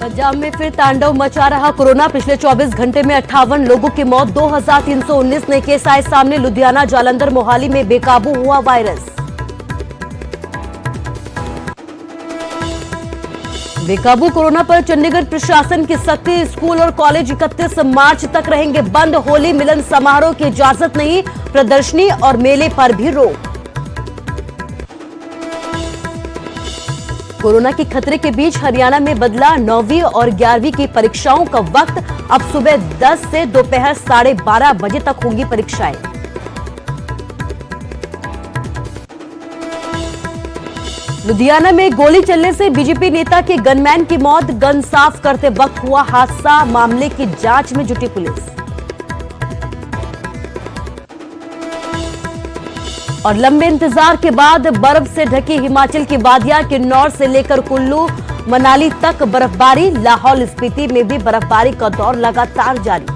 पंजाब में फिर तांडव मचा रहा कोरोना। पिछले 24 घंटे में 58 लोगों की मौत, 2319 नए केस आए सामने। लुधियाना, जालंधर, मोहाली में बेकाबू हुआ वायरस। बेकाबू कोरोना पर चंडीगढ़ प्रशासन की सख्ती। स्कूल और कॉलेज 31 मार्च तक रहेंगे बंद। होली मिलन समारोह की इजाजत नहीं। प्रदर्शनी और मेले पर भी रोक। कोरोना के खतरे के बीच हरियाणा में बदला 9वीं और 11वीं की परीक्षाओं का वक्त। अब सुबह 10 से दोपहर 12:30 बजे तक होंगी परीक्षाएं। लुधियाना में गोली चलने से बीजेपी नेता के गनमैन की मौत। गन साफ करते वक्त हुआ हादसा। मामले की जांच में जुटी पुलिस। और लंबे इंतजार के बाद बर्फ से ढकी हिमाचल की वादियां। किन्नौर से लेकर कुल्लू मनाली तक बर्फबारी। लाहौल स्पीति में भी बर्फबारी का दौर लगातार जारी।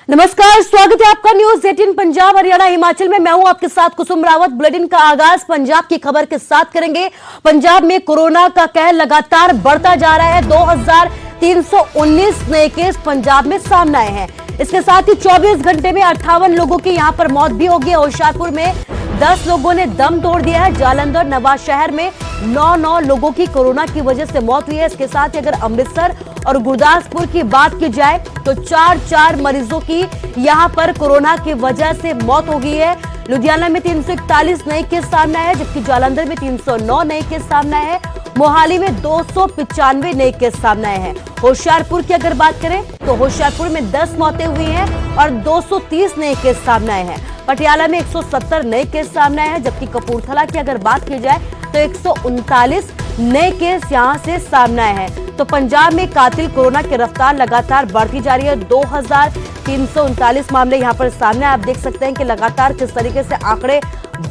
नमस्कार, स्वागत है आपका न्यूज 18 पंजाब हरियाणा हिमाचल में। मैं हूं आपके साथ कुसुम रावत। बुलेटिन का आगाज पंजाब की खबर के साथ करेंगे। पंजाब में कोरोना का कहर लगातार बढ़ता जा रहा है। 2319 नए केस पंजाब में सामने आए हैं। इसके साथ ही 24 घंटे में 58 लोगों की यहां पर मौत भी होगी। होशियारपुर में 10 लोगों ने दम तोड़ दिया है। जालंधर, नवा शहर में 9 लोगों की कोरोना की वजह से मौत हुई है। इसके साथ ही अगर अमृतसर और गुरदासपुर की बात की जाए तो 4 मरीजों की यहां पर कोरोना की वजह से मौत हो गई है। लुधियाना में 341 नए केस सामने आए हैं, जबकि जालंधर में 309 नए केस सामने आए हैं। मोहाली में 295 नए केस सामने आए हैं। होशियारपुर की अगर बात करें तो होशियारपुर में 10 मौतें हुई हैं और 230 नए केस सामने आए हैं। पटियाला में 170 नए केस सामने आए हैं, जबकि कपूरथला की अगर बात की जाए तो 139 नए केस यहां से सामने आए हैं। तो पंजाब में कातिल कोरोना की रफ्तार लगातार बढ़ती जा रही है। 2339 मामले यहां पर सामने। आप देख सकते हैं कि लगातार किस तरीके से आंकड़े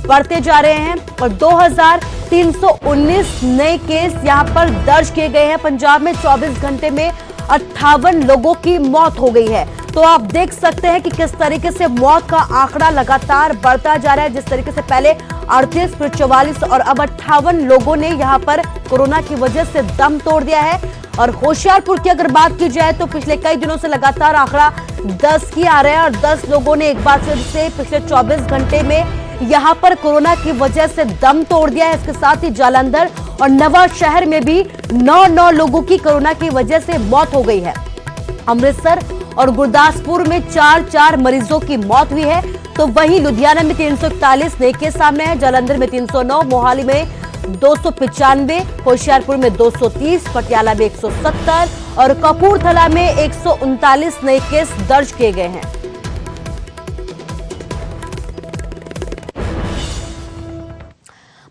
बढ़ते जा रहे हैं और 2319 नए केस यहां पर दर्ज किए गए हैं। पंजाब में 24 घंटे में 58 लोगों की मौत हो गई है। तो आप देख सकते हैं कि किस तरीके से मौत का आंकड़ा लगातार बढ़ता जा रहा है। जिस तरीके से पहले 38, फिर 44 और अब 58 लोगों ने यहां पर कोरोना की वजह से दम तोड़ दिया है। और होशियारपुर की अगर बात की जाए तो पिछले कई दिनों से लगातार आंकड़ा 10 की आ रहा है और 10 लोगों ने एक बार फिर से पिछले 24 घंटे में यहां पर कोरोना की वजह से दम तोड़ दिया है। इसके साथ ही जालंधर और नवा शहर में भी 9 लोगों की कोरोना की वजह से मौत हो गई है। अमृतसर और गुरदासपुर में 4 मरीजों की मौत हुई है। तो वहीं लुधियाना में 341 नए केस सामने हैं। जालंधर में 309, मोहाली में 295, होशियारपुर में 230, पटियाला में 170 और कपूरथला में 139 नए केस दर्ज किए गए हैं।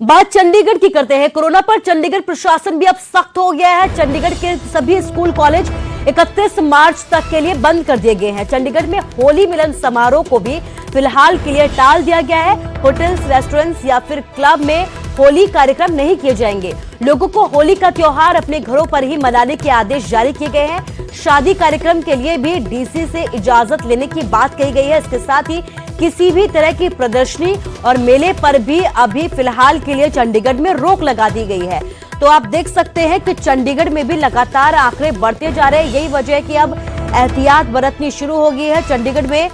बात चंडीगढ़ की करते हैं। कोरोना पर चंडीगढ़ प्रशासन भी अब सख्त हो गया है। चंडीगढ़ के सभी स्कूल कॉलेज 31 मार्च तक के लिए बंद कर दिए गए हैं। चंडीगढ़ में होली मिलन समारोह को भी फिलहाल के लिए टाल दिया गया है। होटल्स, रेस्टोरेंट्स या फिर क्लब में होली कार्यक्रम नहीं किए जाएंगे। लोगों को होली का त्योहार अपने घरों पर ही मनाने के आदेश जारी किए गए हैं। शादी कार्यक्रम के लिए भी डीसी से इजाजत लेने की बात कही गई है। इसके साथ ही किसी भी तरह की प्रदर्शनी और मेले पर भी अभी फिलहाल के लिए चंडीगढ़ में रोक लगा दी गई है। तो आप देख सकते हैं कि चंडीगढ़ में भी लगातार आंकड़े बढ़ते जा रहे हैं। यही वजह है कि अब एहतियात बरतनी शुरू हो गई है। चंडीगढ़ में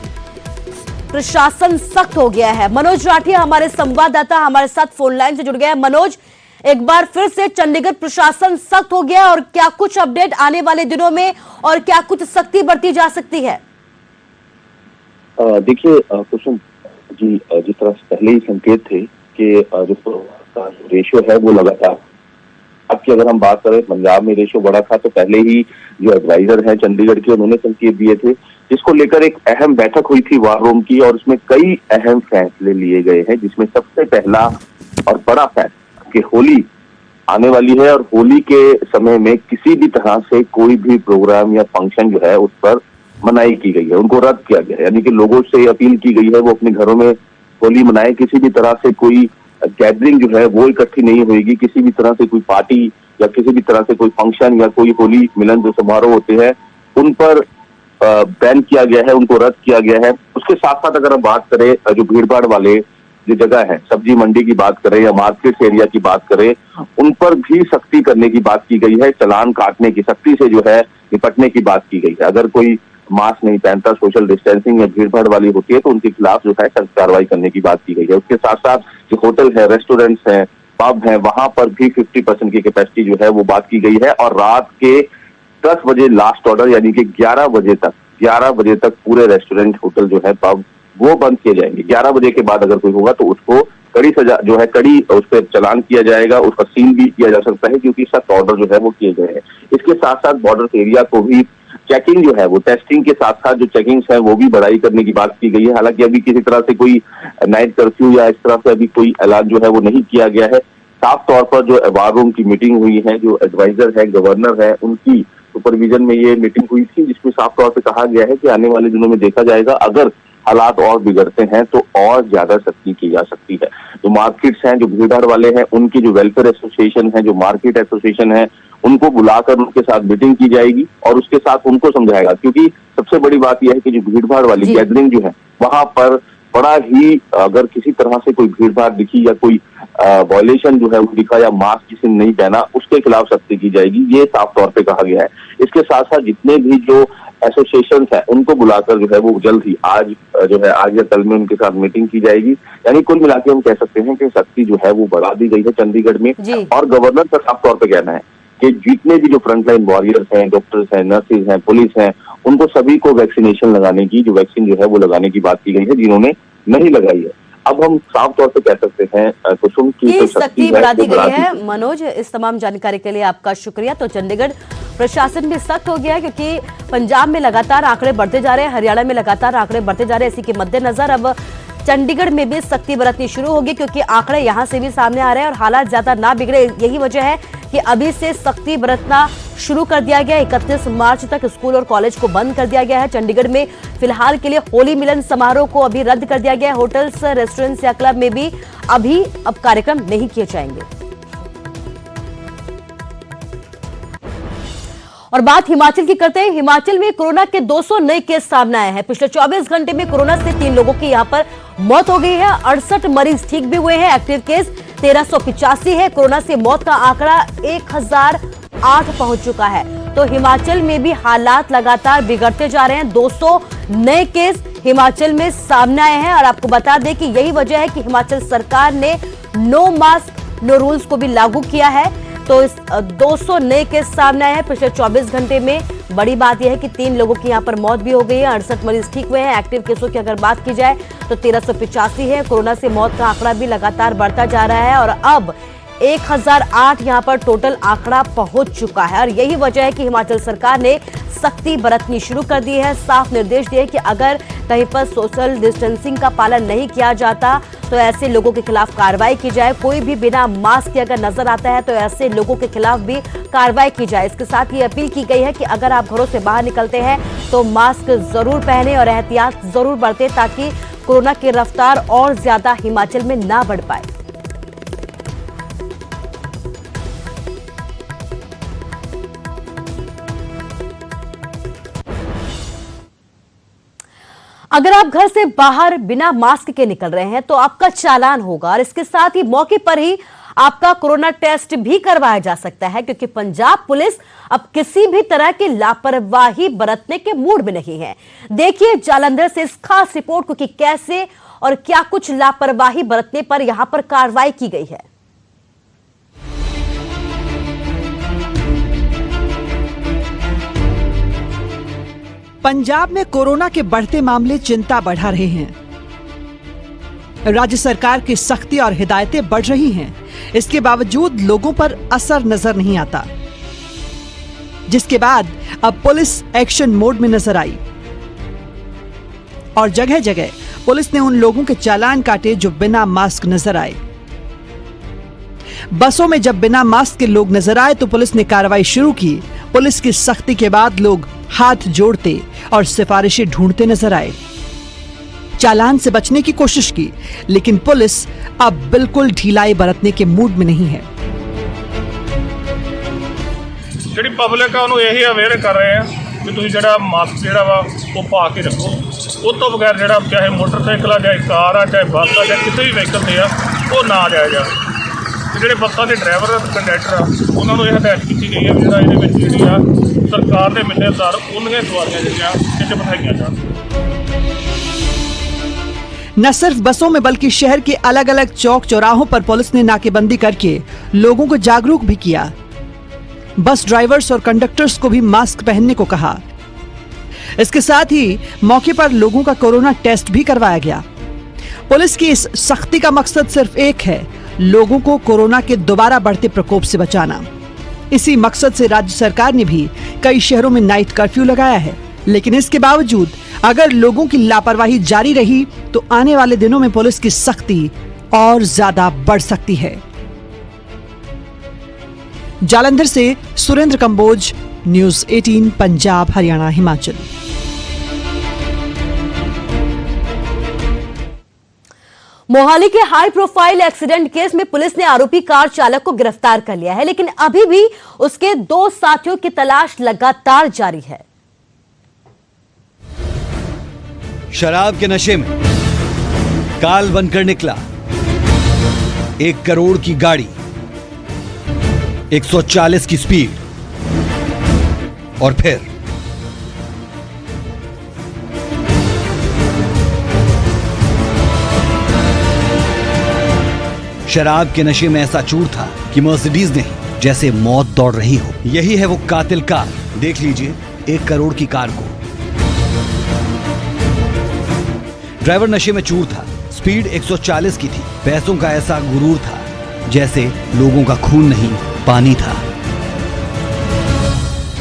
प्रशासन सख्त हो गया है। मनोज राठिया हमारे संवाददाता हमारे साथ फोन लाइन से जुड़ गए हैं। मनोज, एक बार फिर से चंडीगढ़ प्रशासन सख्त हो गया और क्या कुछ अपडेट आने वाले दिनों में और क्या कुछ सख्ती बरती जा सकती है? देखिए कुसुम जी, जिस तरह से पहले ही संकेत थे कि जो रेशियो है वो लगातार, आपकी अगर हम बात करें पंजाब में रेशियो बढ़ा था तो पहले ही जो एडवाइजर है चंडीगढ़ के उन्होंने संकेत दिए थे, जिसको लेकर एक अहम बैठक हुई थी वार रूम की और उसमें कई अहम फैसले लिए गए हैं। जिसमें सबसे पहला और बड़ा फैसला कि होली आने वाली है और होली के समय में किसी भी तरह से कोई भी प्रोग्राम या फंक्शन जो है उस पर मनाही की गई है, उनको रद्द किया गया है। यानी कि लोगों से अपील की गई है वो अपने घरों में होली मनाए। किसी भी तरह से कोई गैदरिंग जो है वो इकट्ठी नहीं होगी। किसी भी तरह से कोई पार्टी या किसी भी तरह से कोई फंक्शन या कोई होली मिलन जो समारोह होते हैं उन पर बैन किया गया है, उनको रद्द किया गया है। उसके साथ साथ अगर हम बात करें जो भीड़ भाड़ वाले जो जगह है, सब्जी मंडी की बात करें या मार्केट एरिया की बात करें, उन पर भी सख्ती करने की बात की गई है। चालान काटने की, सख्ती से जो है निपटने की बात की गई है। अगर कोई मास्क नहीं पहनता, सोशल डिस्टेंसिंग या भीड़ भाड़ वाली होती है, तो उनके खिलाफ जो है सख्त कार्रवाई करने की बात की गई है। उसके साथ साथ जो होटल है, रेस्टोरेंट्स हैं, पब है, वहां पर भी 50% की कैपेसिटी जो है वो बात की गई है। और रात के 10 बजे लास्ट ऑर्डर, यानी कि 11 बजे तक पूरे रेस्टोरेंट, होटल जो है, पब, वो बंद किए जाएंगे। 11 बजे के बाद अगर कोई होगा तो उसको कड़ी सजा जो है, कड़ी उस पर चालान किया जाएगा, उसका सील भी किया जा सकता है, क्योंकि सख्त ऑर्डर जो है वो किए गए हैं। इसके साथ साथ बॉर्डर एरिया को भी चेकिंग जो है वो, टेस्टिंग के साथ साथ जो चेकिंग्स है वो भी बढ़ाई करने की बात की गई है। हालांकि अभी किसी तरह से कोई नाइट कर्फ्यू या इस तरह से अभी कोई ऐलान जो है वो नहीं किया गया है। साफ तौर पर जो वार रूम की मीटिंग हुई है, जो एडवाइजर है, गवर्नर है, उनकी सुपरविजन में ये मीटिंग हुई थी, जिसमें साफ तौर पे कहा गया है कि आने वाले दिनों में देखा जाएगा, अगर हालात और बिगड़ते हैं तो और ज्यादा सख्ती की जा सकती है। जो मार्केट्स हैं, जो भीड़ वाले हैं, उनकी जो वेलफेयर एसोसिएशन है, जो मार्केट एसोसिएशन है, उनको बुलाकर उनके साथ मीटिंग की जाएगी और उसके साथ उनको समझाएगा। क्योंकि सबसे बड़ी बात यह है कि जो भीड़ भाड़ वाली गैदरिंग जो है, वहां पर बड़ा ही, अगर किसी तरह से कोई भीड़ भाड़ दिखी या कोई वायलेशन जो है वो दिखा या मास्क किसी ने नहीं पहना, उसके खिलाफ सख्ती की जाएगी, ये साफ तौर पे कहा गया है। इसके साथ साथ जितने भी जो एसोसिएशन है, उनको बुलाकर जो है वो जल्द ही आज या कल में उनके साथ मीटिंग की जाएगी। यानी कुल मिला के हम कह सकते हैं कि सख्ती जो है वो बढ़ा दी गई है चंडीगढ़ में। और गवर्नर का साफ तौर पर कहना है कि जितने भी जो फ्रंटलाइन वॉरियर्स हैं, डॉक्टर्स हैं, नर्सेज हैं, पुलिस हैं, उनको सभी को वैक्सीनेशन लगाने की, जो वैक्सीन जो है वो लगाने की बात की गई है, जिन्होंने नहीं लगाई है। अब हम साफ तौर पे कह सकते हैं कुसुम की सख्ती बढ़ा दी गई है। मनोज, इस तमाम जानकारी के लिए आपका शुक्रिया। तो चंडीगढ़ प्रशासन भी सख्त हो गया है, क्योंकि पंजाब में लगातार आंकड़े बढ़ते जा रहे हैं, हरियाणा में लगातार आंकड़े बढ़ते जा रहे हैं। इसी के मद्देनजर अब चंडीगढ़ में भी सख्ती बरतनी शुरू होगी, क्योंकि आंकड़े यहां से भी सामने आ रहे हैं और हालात ज्यादा ना बिगड़े। यही वजह है कि अभी से सख्ती बरतना शुरू कर दिया गया। 31 मार्च तक स्कूल और कॉलेज को बंद कर दिया गया है। चंडीगढ़ में फिलहाल के लिए होली मिलन समारोह को अभी रद्द कर दिया गया है। होटल्स, रेस्टोरेंट्स या क्लब में भी अभी अब कार्यक्रम नहीं किए जाएंगे। और बात हिमाचल की करते हैं। हिमाचल में कोरोना के 200 नए केस सामने आए हैं। पिछले 24 घंटे में कोरोना से 3 लोगों की यहां पर मौत हो गई है। 68 मरीज ठीक भी हुए हैं। एक्टिव केस 1385 है। कोरोना से मौत का आंकड़ा 1008 पहुंच चुका है। तो हिमाचल में भी हालात लगातार बिगड़ते जा रहे हैं। 200 नए केस हिमाचल में सामने आए हैं और आपको बता दें कि यही वजह है कि हिमाचल सरकार ने नो मास्क नो रूल्स को भी लागू किया है। तो इस 200 नए केस सामने आए हैं पिछले 24 घंटे में। बड़ी बात यह है कि 3 लोगों की यहां पर मौत भी हो गई है। 68 मरीज ठीक हुए हैं। एक्टिव केसों की अगर बात की जाए तो 1385 है। कोरोना से मौत का आंकड़ा भी लगातार बढ़ता जा रहा है और अब 1008 यहां पर टोटल आंकड़ा पहुंच चुका है। और यही वजह है कि हिमाचल सरकार ने सख्ती बरतनी शुरू कर दी है। साफ निर्देश दिए कि अगर कहीं पर सोशल डिस्टेंसिंग का पालन नहीं किया जाता तो ऐसे लोगों के खिलाफ कार्रवाई की जाए। कोई भी बिना मास्क के अगर नजर आता है तो ऐसे लोगों के खिलाफ भी कार्रवाई की जाए। इसके साथ ही अपील की गई है कि अगर आप घरों से बाहर निकलते हैं तो मास्क जरूर पहने और एहतियात जरूर बरतें, ताकि कोरोना की रफ्तार और ज्यादा हिमाचल में ना बढ़ पाए। अगर आप घर से बाहर बिना मास्क के निकल रहे हैं तो आपका चालान होगा और इसके साथ ही मौके पर ही आपका कोरोना टेस्ट भी करवाया जा सकता है, क्योंकि पंजाब पुलिस अब किसी भी तरह की लापरवाही बरतने के मूड में नहीं है। देखिए जालंधर से इस खास रिपोर्ट को कि कैसे और क्या कुछ लापरवाही बरतने पर यहां पर कार्रवाई की गई है। पंजाब में कोरोना के बढ़ते मामले चिंता बढ़ा रहे हैं। राज्य सरकार की सख्ती और हिदायतें बढ़ रही हैं। इसके बावजूद लोगों पर असर नजर नहीं आता, जिसके बाद अब पुलिस एक्शन मोड में नजर आई और जगह जगह पुलिस ने उन लोगों के चालान काटे जो बिना मास्क नजर आए। बसों में जब बिना मास्क के लोग नजर आए तो पुलिस ने कार्रवाई शुरू की। पुलिस की सख्ती के बाद लोग हाथ जोड़ते और सिफारिशें ढूंढते नजर आए। चालान से बचने की कोशिश की, लेकिन पुलिस अब बिल्कुल ढिलाई बरतने के मूड में नहीं है। ਜਿਹੜੀ ਪਬਲਿਕ ਆ ਉਹਨੂੰ ਇਹੀ ਅਵੇਅਰ ਕਰ ਰਹੇ ਆ कि तुसीं जिहड़ा मास्क जिहड़ा वा वो पा के रखो। उस तो बगैर जिहड़ा चाहे मोटरसाइकिल आ चाहे कार आ चाहे बस आ चाहे किसी भी व्हीकल ते आ वो ना जाया जाए। ते जिहड़े बसां दे ड्राइवर कंडक्टर आ उन्हां नूं ये हदायत की गई है कि जिहड़ा इहदे विच जिहड़ी आ सरकार दे मिले अनुसार उन्नीਆਂ सवारियां जिहड़ियां इह 'च बिठाईਆਂ जाण। न सिर्फ बसों में बल्कि शहर के अलग अलग चौक चौराहों पर पुलिस ने नाकेबंदी करके लोगों को जागरूक भी किया। बस ड्राइवर्स और कंडक्टर्स को भी मास्क पहनने को कहा। इसके साथ ही मौके पर लोगों का कोरोना टेस्ट भी करवाया गया। पुलिस की इस सख्ती का मकसद सिर्फ एक है, लोगों को कोरोना के दोबारा बढ़ते प्रकोप से बचाना। इसी मकसद से राज्य सरकार ने भी कई शहरों में नाइट कर्फ्यू लगाया है। लेकिन इसके बावजूद अगर लोगों की लापरवाही जारी रही तो आने वाले दिनों में पुलिस की सख्ती और ज्यादा बढ़ सकती है। जालंधर से सुरेंद्र कंबोज, न्यूज़ 18 पंजाब हरियाणा हिमाचल। मोहाली के हाई प्रोफाइल एक्सीडेंट केस में पुलिस ने आरोपी कार चालक को गिरफ्तार कर लिया है, लेकिन अभी भी उसके 2 साथियों की तलाश लगातार जारी है। शराब के नशे में काल बनकर निकला 1 करोड़ की गाड़ी, 140 की स्पीड और फिर शराब के नशे में ऐसा चूर था कि मर्सिडीज नहीं जैसे मौत दौड़ रही हो। यही है वो कातिल कार। देख लीजिए 1 करोड़ की कार को। ड्राइवर नशे में चूर था, स्पीड 140 की थी। पैसों का ऐसा गुरूर था जैसे लोगों का खून नहीं पानी था,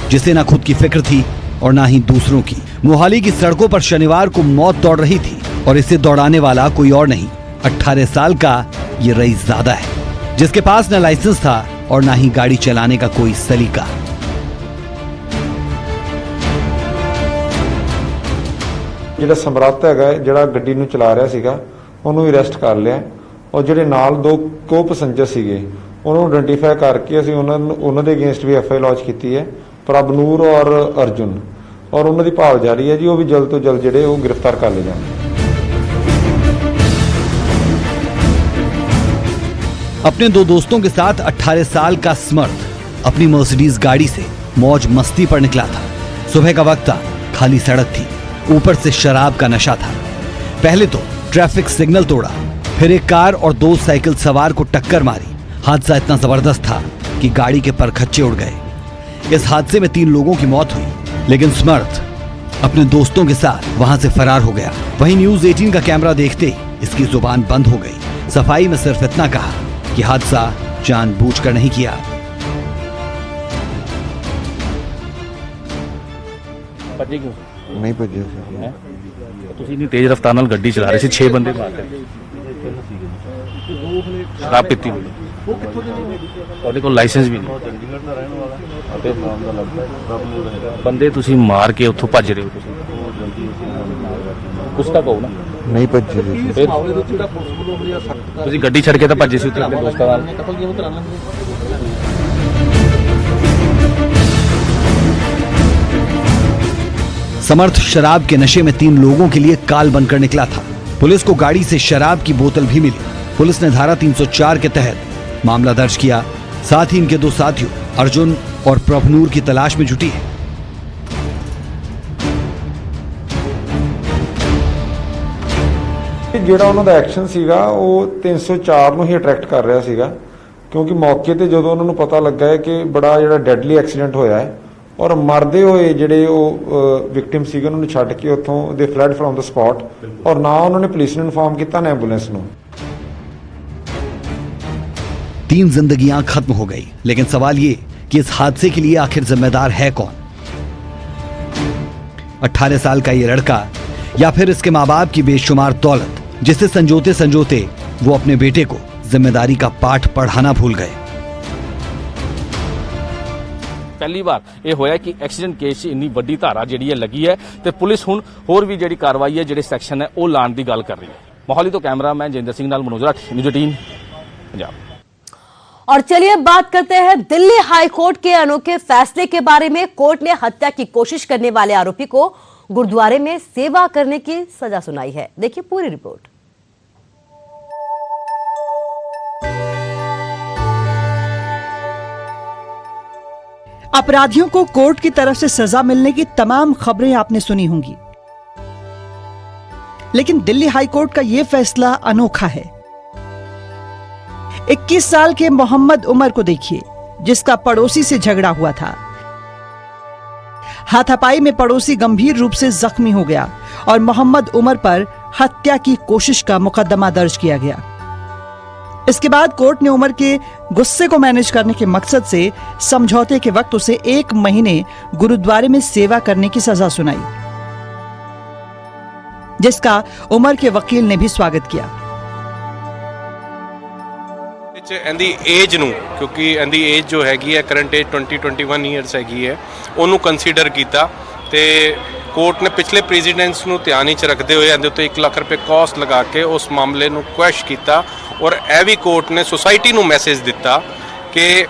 जिसे ना खुद की फिक्र थी और ना ही दूसरों की। मोहाली की सड़कों पर शनिवार को मौत दौड़ रही थी और इसे दौड़ाने वाला कोई और नहीं, 18 साल का ये रईसजादा है, जिसके पास न लाइसेंस था और ना ही गाड़ी चलाने का कोई सलीका। ਜਿਹੜਾ ਸਮਰੱਥ ਹੈਗਾ ਜਿਹੜਾ ਗੱਡੀ ਨੂੰ ਚਲਾ ਰਿਹਾ ਸੀਗਾ ਉਹਨੂੰ ਵੀ ਅਰੈਸਟ ਕਰ ਲਿਆ ਔਰ ਜਿਹੜੇ ਨਾਲ 2 ਕੋ ਪੈਸੇਂਜਰ ਸੀਗੇ ਉਹਨਾਂ ਨੂੰ ਆਇਡੈਂਟੀਫਾਈ ਕਰਕੇ ਅਸੀਂ ਉਹਨਾਂ ਦੇ ਅਗੇਂਸਟ ਵੀ ਐਫਆਈ ਲੌਂਚ ਕੀਤੀ ਹੈ। ਪ੍ਰਭਨੂਰ ਔਰ ਅਰਜੁਨ ਔਰ ਉਹਨਾਂ ਦੀ ਭਾਲ ਜਾਰੀ ਹੈ ਜੀ। ਉਹ ਵੀ ਜਲਦ ਤੋਂ ਜਲਦ ਜਿਹੜੇ ਉਹ ਗ੍ਰਿਫਤਾਰ ਕਰ ਲਏ ਜਾਣਗੇ। अपने 2 दोस्तों के साथ 18 साल का स्मर्थ अपनी मर्सिडीज गाड़ी से मौज मस्ती पर निकला था। सुबह का वक्त था, खाली सड़क थी, ऊपर से शराब का नशा था। पहले तो ट्रैफिक सिग्नल तोड़ा, फिर एक कार और 2 साइकिल सवार को टक्कर मारी। हादसा इतना जबरदस्त था कि गाड़ी के परखच्चे उड़ गए। इस हादसे में 3 लोगों की मौत हुई, लेकिन स्मर्थ अपने दोस्तों के साथ वहां से फरार हो गया। वहीं न्यूज़ 18 का कैमरा देखते ही इसकी जुबान बंद हो गई। सफाई में सिर्फ इतना कहा कि हादसा जानबूझकर नहीं किया। ਨਹੀਂ ਭੱਜਿਆ ਸੀ। ਤੁਸੀਂ ਇੰਨੀ ਤੇਜ਼ ਰਫ਼ਤਾਰ ਨਾਲ ਗੱਡੀ ਚਲਾ ਰਹੇ ਸੀ, 6 ਬੰਦੇ ਮਾਰ ਕੇ। ਸ਼ਰਾਬ ਪੀਤੀ ਹੋਈ, ਤੁਹਾਡੇ ਕੋਲ ਲਾਇਸੈਂਸ ਵੀ ਨਹੀਂ, ਬੰਦੇ ਤੁਸੀਂ ਮਾਰ ਕੇ ਉੱਥੋਂ ਭੱਜ ਰਹੇ ਹੋ। ਕੁਛ ਤਾਂ ਕਹੋ ਨਾ। ਨਹੀਂ ਭੱਜੇ ਸੀ। ਫਿਰ ਤੁਸੀਂ ਗੱਡੀ ਛੱਡ ਕੇ ਤਾਂ ਭੱਜੇ ਸੀ ਉੱਥੇ ਆਪਣੇ ਦੋਸਤਾਂ ਨਾਲ। समर्थ शराब के नशे में 3 लोगों के लिए काल बनकर निकला था। पुलिस को गाड़ी से शराब की बोतल भी मिली। पुलिस ने धारा 304 के तहत मामला दर्ज किया। साथ ही इनके 2 साथियों अर्जुन और प्रभनूर की तलाश में जुटी है। ਜਿਹੜਾ ਉਹਨਾਂ ਦਾ ਐਕਸ਼ਨ ਸੀਗਾ ਉਹ 304 ਨੂੰ ਹੀ ਅਟਰੈਕਟ ਕਰ ਰਿਹਾ ਸੀਗਾ, ਕਿਉਂਕਿ ਮੌਕੇ ਤੇ ਜਦੋਂ ਉਹਨਾਂ ਨੂੰ ਪਤਾ ਲੱਗਾ ਹੈ ਕਿ ਬੜਾ ਜਿਹੜਾ ਡੈਡਲੀ ਐਕਸੀਡੈਂਟ ਹੋਇਆ ਹੈ ਔਰ ਮਰਦੇ ਹੋਏ ਜਿਹੜੇ ਉਹ ਵਿਕਟਿਮ ਸੀਗੇ ਉਹਨਾਂ ਨੂੰ ਛੱਡ ਕੇ ਉੱਥੋਂ ਦੇ ਫਲੈਡ ਫਰੋਮ ਦ ਸਪੌਟ ਔਰ ਨਾ ਉਹਨਾਂ ਨੇ ਪੁਲਿਸ ਨੂੰ ਇਨਫਾਰਮ ਕੀਤਾ ਨਾ ਐਂਬੂਲੈਂਸ ਨੂੰ। 3 जिंदगियां खत्म हो गई, लेकिन सवाल ये कि इस हादसे के लिए आखिर जिम्मेदार है कौन? 18 साल का ये लड़का या फिर इसके माँ बाप की बेशुमार दौलत, जिसे संजोते संजोते वो अपने बेटे को जिम्मेदारी का पाठ पढ़ाना भूल गए। ਪਹਿਲੀ ਵਾਰ ਇਹ ਹੋਇਆ ਕਿ ਐਕਸੀਡੈਂਟ ਕੇਸ 'ਚ ਇੰਨੀ ਵੱਡੀ ਧਾਰਾ ਜਿਹੜੀ ਹੈ ਲੱਗੀ ਹੈ ਤੇ ਪੁਲਿਸ ਹੁਣ ਹੋਰ ਵੀ ਜਿਹੜੀ ਕਾਰਵਾਈ ਹੈ, ਜਿਹੜੇ ਸੈਕਸ਼ਨ ਹੈ ਉਹ ਲਾਉਣ ਦੀ ਗੱਲ ਕਰ ਰਹੀ ਹੈ। ਮੋਹਾਲੀ ਤੋਂ ਕੈਮਰਾਮੈਨ ਜਿੰਦਰ ਸਿੰਘ ਨਾਲ ਮਨੋਜ ਰਾਠ, ਨਿਊਜ਼ 18 ਪੰਜਾਬ। और चलिए बात करते हैं दिल्ली हाई कोर्ट के अनोखे फैसले के बारे में। कोर्ट ने हत्या की कोशिश करने वाले आरोपी को गुरुद्वारे में सेवा करने की सजा सुनाई है। देखिए पूरी रिपोर्ट। अपराधियों को कोर्ट की तरफ से सजा मिलने की तमाम खबरें आपने सुनी होंगी, लेकिन दिल्ली हाई कोर्ट का यह फैसला अनोखा है। 21 साल के मोहम्मद उमर को देखिए, जिसका पड़ोसी से झगड़ा हुआ था। हाथापाई में पड़ोसी गंभीर रूप से जख्मी हो गया और मोहम्मद उमर पर हत्या की कोशिश का मुकदमा दर्ज किया गया। इसके बाद कोर्ट ने उमर के गुस्से को मैनेज करने के मकसद से समझौते के वक्त उसे 1 महीने गुरुद्वारे में सेवा करने की सजा सुनाई, जिसका उमर के वकील ने भी स्वागत किया। ਇਹਦੀ ਏਜ ਨੂੰ, ਕਿਉਂਕਿ ਇਹਦੀ ਏਜ ਜੋ ਹੈਗੀ ਹੈ ਕਰੰਟ ਏਜ 20-21 ਇਅਰਸ ਹੈਗੀ ਹੈ, ਉਹਨੂੰ ਕੰਸੀਡਰ ਕੀਤਾ ਤੇ ਕੋਰਟ ਨੇ ਪਿਛਲੇ ਪ੍ਰੈਜ਼ੀਡੈਂਟਸ ਨੂੰ ਧਿਆਨ ਵਿੱਚ ਰੱਖਦੇ ਹੋਏ ਇਹਦੇ ਉੱਤੇ 1 ਲੱਖ ਰੁਪਏ ਕਾਸਟ ਲਗਾ ਕੇ ਉਸ ਮਾਮਲੇ ਨੂੰ ਕੁਐਸ਼ ਕੀਤਾ। ਔਰ ਇਹ ਵੀ ਕੋਰਟ ਨੇ ਸੁਸਾਇਟੀ ਨੂੰ ਮੈਸੇਜ ਦਿੱਤਾ ਕਿ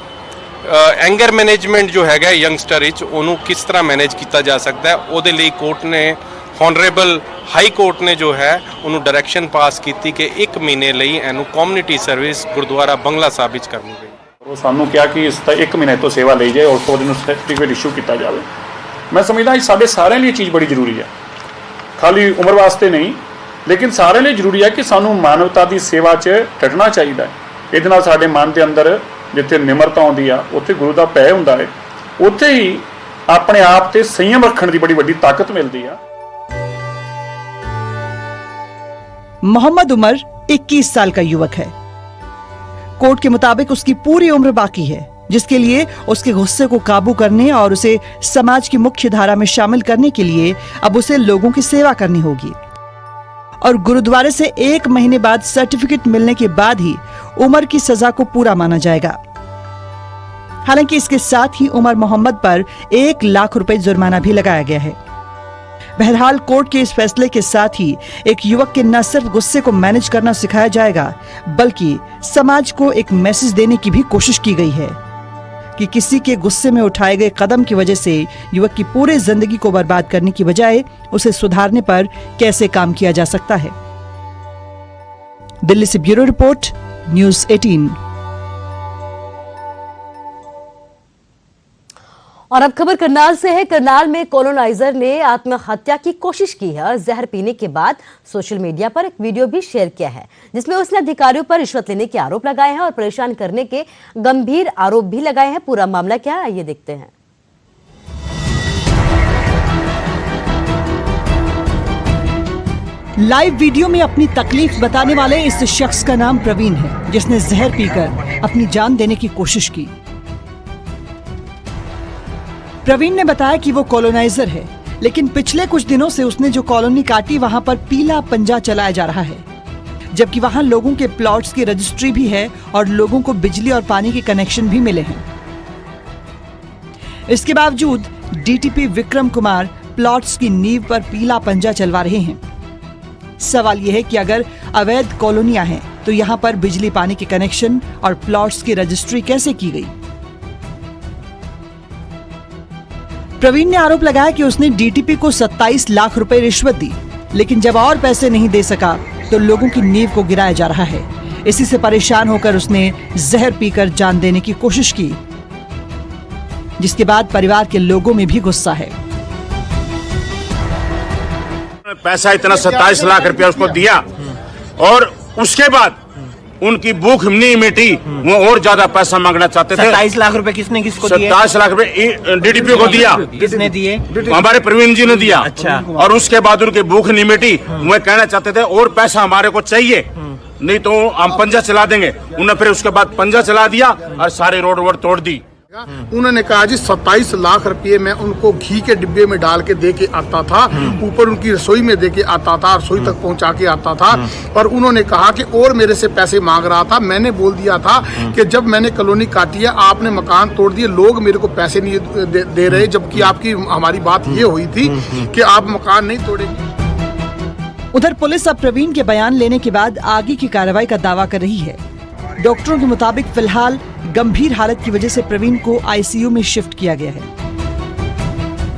ਐਂਗਰ ਮੈਨੇਜਮੈਂਟ ਜੋ ਹੈਗਾ ਯੰਗਸਟਰ ਵਿੱਚ ਉਹਨੂੰ ਕਿਸ ਤਰ੍ਹਾਂ ਮੈਨੇਜ ਕੀਤਾ ਜਾ ਸਕਦਾ ਹੈ। ਉਹਦੇ ਲਈ ਕੋਰਟ ਨੇ ऑनरेबल हाई कोर्ट ने जो है उन्होंने डायरेक्शन पास की कि 1 महीने ਲਈ ਇਹਨੂੰ कम्युनिटी सर्विस गुरुद्वारा बंगला साहब ਵਿੱਚ ਕਰਨੀ ਗਈ। ਉਹ ਸਾਨੂੰ ਕਿਹਾ ਕਿ ਇਸ ਦਾ 1 ਮਹੀਨੇ ਤੋਂ ਸੇਵਾ ਲਈ ਜਾਏ ਔਰ ਤੋਂ ਉਹਨੂੰ ਸਰਟੀਫਿਕੇਟ ਇਸ਼ੂ ਕੀਤਾ ਜਾਵੇ। ਮੈਂ ਸਮਝਦਾ ਇਹ ਸਾਡੇ ਸਾਰਿਆਂ ਲਈ ਚੀਜ਼ ਬੜੀ ਜ਼ਰੂਰੀ ਹੈ, ਖਾਲੀ ਉਮਰ ਵਾਸਤੇ ਨਹੀਂ, ਲੇਕਿਨ ਸਾਰਿਆਂ ਲਈ ਜ਼ਰੂਰੀ ਹੈ ਕਿ ਸਾਨੂੰ ਮਾਨਵਤਾ ਦੀ ਸੇਵਾ 'ਚ ਡਟਣਾ ਚਾਹੀਦਾ ਹੈ। ਇਹਦੇ ਨਾਲ ਸਾਡੇ ਮਨ ਦੇ ਅੰਦਰ ਜਿੱਥੇ ਨਿਮਰਤਾ ਆਉਂਦੀ ਆ, ਉੱਥੇ ਗੁਰੂ ਦਾ ਭੈ ਹੁੰਦਾ ਹੈ, ਉੱਥੇ ਹੀ ਆਪਣੇ ਆਪ ਤੇ ਸੰयम ਰੱਖਣ ਦੀ ਬੜੀ ਵੱਡੀ ਤਾਕਤ ਮਿਲਦੀ ਆ। मोहम्मद उमर 21 साल का युवक है। कोर्ट के मुताबिक उसकी पूरी उम्र बाकी है, जिसके लिए उसके गुस्से को काबू करने और उसे समाज की मुख्य धारा में शामिल करने के लिए अब उसे लोगों की सेवा करनी होगी। और गुरुद्वारे से 1 महीने बाद सर्टिफिकेट मिलने के बाद ही उमर की सजा को पूरा माना जाएगा। हालांकि इसके साथ ही उमर मोहम्मद पर 1 लाख रुपए जुर्माना भी लगाया गया है। बहरहाल कोर्ट के इस फैसले के साथ ही एक युवक के न सिर्फ गुस्से को मैनेज करना सिखाया जाएगा, बल्कि समाज को एक मैसेज देने की भी कोशिश की गई है कि किसी के गुस्से में उठाए गए कदम की वजह से युवक की पूरी जिंदगी को बर्बाद करने की बजाय उसे सुधारने पर कैसे काम किया जा सकता है। दिल्ली से ब्यूरो रिपोर्ट, न्यूज़ 18। और अब खबर करनाल से है। करनाल में कॉलोनाइजर ने आत्महत्या की कोशिश की है। जहर पीने के बाद सोशल मीडिया पर एक वीडियो भी शेयर किया है, जिसमें उसने अधिकारियों पर रिश्वत लेने के आरोप लगाए हैं और परेशान करने के गंभीर आरोप भी लगाए हैं। पूरा मामला क्या है, आइए देखते हैं। लाइव वीडियो में अपनी तकलीफ बताने वाले इस शख्स का नाम प्रवीण है, जिसने जहर पीकर अपनी जान देने की कोशिश की। प्रवीण ने बताया कि वो कॉलोनाइजर है, लेकिन पिछले कुछ दिनों से उसने जो कॉलोनी काटी वहां पर पीला पंजा चलाया जा रहा है, जबकि वहां लोगों के प्लॉट्स की रजिस्ट्री भी है और लोगों को बिजली और पानी के कनेक्शन भी मिले हैं। इसके बावजूद डीटीपी विक्रम कुमार प्लॉट्स की नींव पर पीला पंजा चलवा रहे हैं। सवाल यह है कि अगर अवैध कॉलोनियां हैं तो यहां पर बिजली पानी के कनेक्शन और प्लॉट्स की रजिस्ट्री कैसे की गई। प्रवीण ने आरोप लगाया कि उसने डीटीपी को 27 लाख रुपए रिश्वत दी, लेकिन जब और पैसे नहीं दे सका तो लोगों की नींव को गिराया जा रहा है। इसी से परेशान होकर उसने जहर पीकर जान देने की कोशिश की, जिसके बाद परिवार के लोगों में भी गुस्सा है। पैसा इतना 27 लाख रुपया उसको दिया और उसके बाद उनकी भूख नहीं मिटी, वो और ज्यादा पैसा मांगना चाहते थे। 27 लाख रुपए किसने किसको दिए? 27 लाख रुपए डीटीपी को दिया। किसने दिए? हमारे प्रवीण जी ने दिया। अच्छा। और उसके बाद उनकी भूख नहीं मिटी, वो कहना चाहते थे और पैसा हमारे को चाहिए, नहीं तो हम पंजा चला देंगे। उन्होंने फिर उसके बाद पंजा चला दिया और सारे रोड वोड तोड़ दी। उन्होंने कहा जी 27 लाख रुपए मैं उनको घी के डिब्बे में डाल के दे के आता था, ऊपर उनकी रसोई में दे के आता था, रसोई तक पहुंचा के आता था। और उन्होंने कहा कि और मेरे से पैसे मांग रहा था। मैंने बोल दिया था कि जब मैंने कॉलोनी काटी है, आपने मकान तोड़ दिए, लोग मेरे को पैसे नहीं दे रहे, जबकि आपकी हमारी बात ये हुई थी कि आप मकान नहीं तोड़ेंगे। उधर पुलिस अब प्रवीण के बयान लेने के बाद आगे की कार्रवाई का दावा कर रही है। डॉक्टरों के मुताबिक फिलहाल गंभीर हालत की वजह से प्रवीण को आईसीयू में शिफ्ट किया गया है।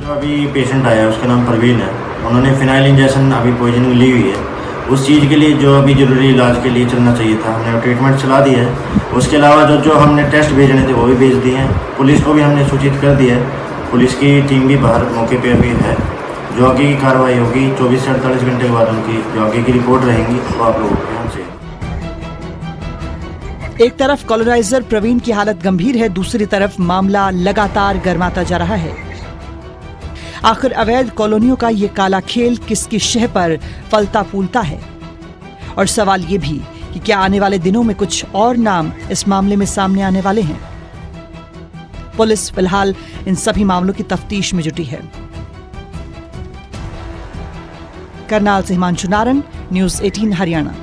जो अभी पेशेंट आया उसका नाम परवीन है, उन्होंने फिनाइल इंजेक्शन अभी पॉइजनिंग ली हुई है। उस चीज़ के लिए जो अभी जरूरी इलाज के लिए चलना चाहिए था, हमने ट्रीटमेंट चला दी है। उसके अलावा जो हमने टेस्ट भेजने थे वो भी भेज दिए हैं। पुलिस को भी हमने सूचित कर दिया है। पुलिस की टीम भी बाहर मौके पे अभी है। जो आगे की कार्रवाई होगी 24 से 48 घंटे के बाद उनकी जो आगे की रिपोर्ट रहेंगी वो आप लोगों के हमसे। एक तरफ कॉलोनाइजर प्रवीण की हालत गंभीर है, दूसरी तरफ मामला लगातार गर्माता जा रहा है। आखिर अवैध कॉलोनियों का ये काला खेल किसकी शह पर फलता फूलता है? और सवाल ये भी कि क्या आने वाले दिनों में कुछ और नाम इस मामले में सामने आने वाले हैं? पुलिस फिलहाल इन सभी मामलों की तफ्तीश में जुटी है। करनाल से हिमांशु नारंग, न्यूज़ 18 हरियाणा।